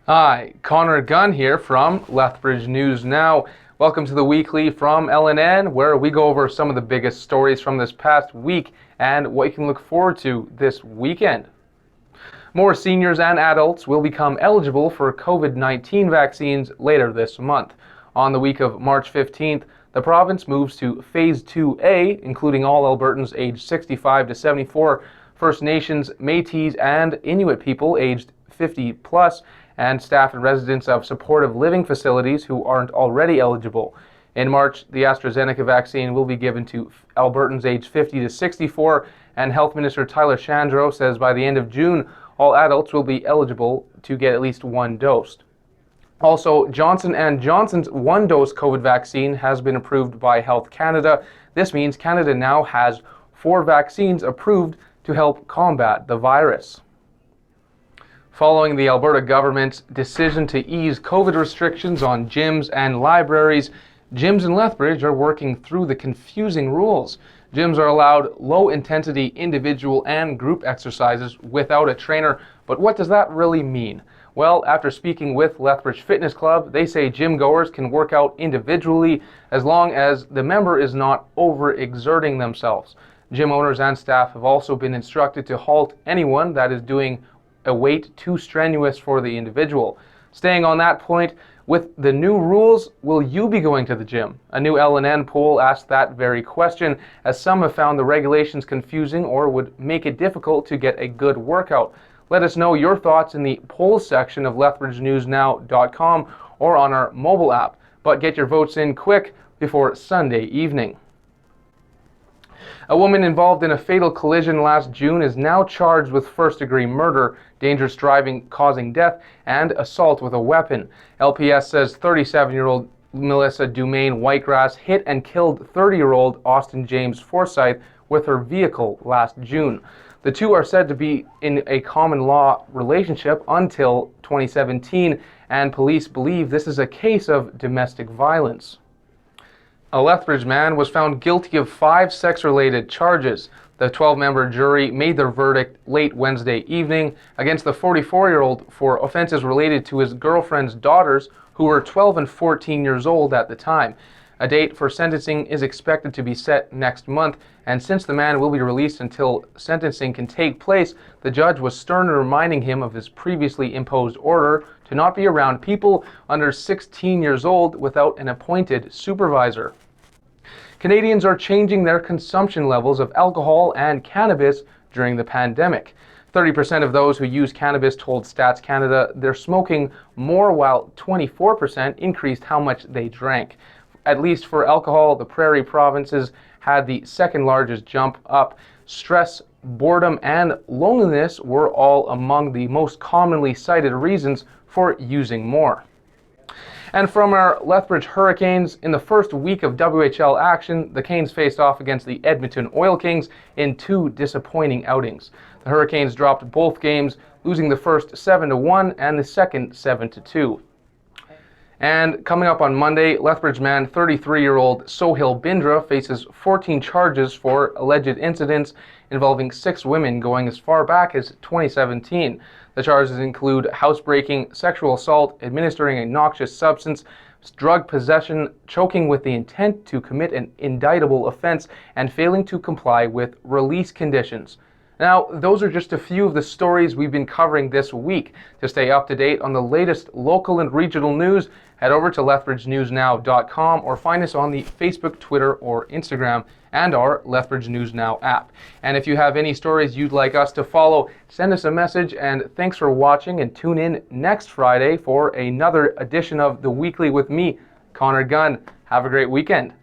Hi, Connor Gunn here from Lethbridge News Now. Welcome to the weekly from LNN, where we go over some of the biggest stories from this past week and what you can look forward to this weekend. More seniors and adults will become eligible for COVID-19 vaccines later this month. On the week of March 15th, the province moves to Phase 2A, including all Albertans aged 65 to 74, First Nations, Métis, and Inuit people aged 50 plus, and staff and residents of supportive living facilities who aren't already eligible. In March, the AstraZeneca vaccine will be given to Albertans aged 50 to 64, and Health Minister Tyler Shandro says by the end of June, all adults will be eligible to get at least one dose. Also, Johnson & Johnson's one-dose COVID vaccine has been approved by Health Canada. This means Canada now has 4 vaccines approved to help combat the virus. Following the Alberta government's decision to ease COVID restrictions on gyms and libraries, gyms in Lethbridge are working through the confusing rules. Gyms are allowed low-intensity individual and group exercises without a trainer, but what does that really mean? Well, after speaking with Lethbridge Fitness Club, they say gym goers can work out individually as long as the member is not overexerting themselves. Gym owners and staff have also been instructed to halt anyone that is doing a weight too strenuous for the individual. Staying on that point, with the new rules, will you be going to the gym? A new LNN poll asked that very question, as some have found the regulations confusing or would make it difficult to get a good workout. Let us know your thoughts in the polls section of lethbridgenewsnow.com or on our mobile app, but get your votes in quick before Sunday evening. A woman involved in a fatal collision last June is now charged with first-degree murder, dangerous driving causing death, and assault with a weapon. LPS says 37-year-old Melissa Dumaine Whitegrass hit and killed 30-year-old Austin James Forsyth with her vehicle last June. The two are said to be in a common law relationship until 2017, and police believe this is a case of domestic violence. A Lethbridge man was found guilty of 5 sex-related charges. The 12-member jury made their verdict late Wednesday evening against the 44-year-old for offenses related to his girlfriend's daughters, who were 12 and 14 years old at the time. A date for sentencing is expected to be set next month, and since the man will be released until sentencing can take place, the judge was stern in reminding him of his previously imposed order to not be around people under 16 years old without an appointed supervisor. Canadians are changing their consumption levels of alcohol and cannabis during the pandemic. 30% of those who use cannabis told Stats Canada they're smoking more, while 24% increased how much they drank. At least for alcohol, the Prairie provinces had the second largest jump up. Stress, boredom, and loneliness were all among the most commonly cited reasons for using more. And from our Lethbridge Hurricanes, in the first week of WHL action, the Canes faced off against the Edmonton Oil Kings in 2 disappointing outings. The Hurricanes dropped both games, losing the first 7-1 and the second 7-2. And coming up on Monday, Lethbridge man 33-year-old Sohil Bindra faces 14 charges for alleged incidents involving 6 women going as far back as 2017. The charges include housebreaking, sexual assault, administering a noxious substance, drug possession, choking with the intent to commit an indictable offense, and failing to comply with release conditions. Now, those are just a few of the stories we've been covering this week. To stay up to date on the latest local and regional news, head over to lethbridgenewsnow.com or find us on the Facebook, Twitter, or Instagram, and our Lethbridge News Now app. And if you have any stories you'd like us to follow, send us a message, and thanks for watching, and tune in next Friday for another edition of The Weekly with me, Connor Gunn. Have a great weekend.